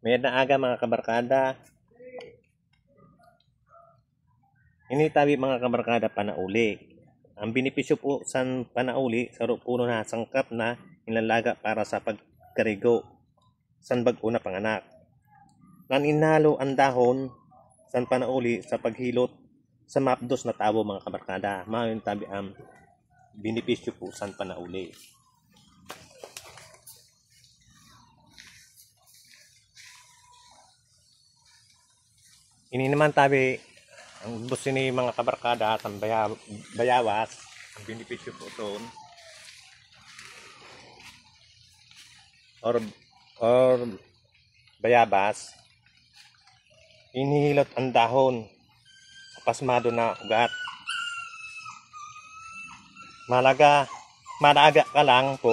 May na aga mga kabarkada. Ini tabi mga kabarkada panauli. Ang benepisyo po sa panauli sa puno na sangkap na inalaga para sa pagkarigo san bag-o na panganak. Nan inhalo ang dahon san panauli sa paghilot sa mapdos na tabo mga kabarkada. Mayon tabi ang benepisyo po sa panauli. Ini naman tabi ang gusto ni mga kabarkada sa bayawas, ang benepisyo po doon or bayabas, inihilot ang dahon sa pasmado na ugat. Malaga ka lang po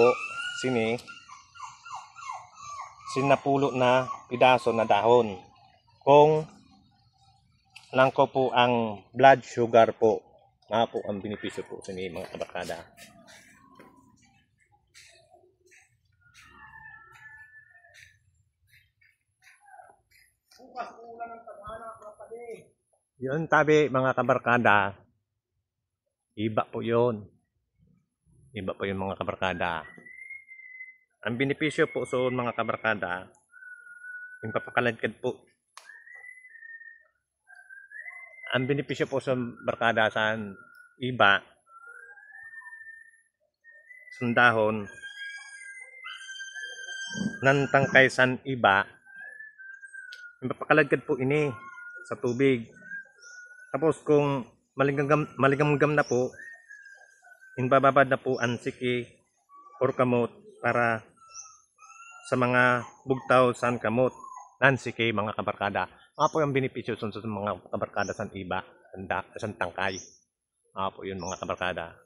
sinapulo na pidaso na dahon. Kung lang ko po ang blood sugar po, nga po ang benepisyo po sa mga kabarkada. Yun tabi mga kabarkada, iba po yun. Iba po yun mga kabarkada. Ang benepisyo po sa mga kabarkada, yung papakaladkad po. Ang benepisyo po sa barkada sa iba, sundahon, nantangkay sa iba, yung papakaladkad po ini sa tubig. Tapos kung maligamgam na po, inbababad na po ang siki or kamot para sa mga bugtaw san kamot nan siki mga kabarkada. Mga po yung benepisyo sa mga kabarkada sa iba, sa tangkay. Mga po yun mga kabarkada.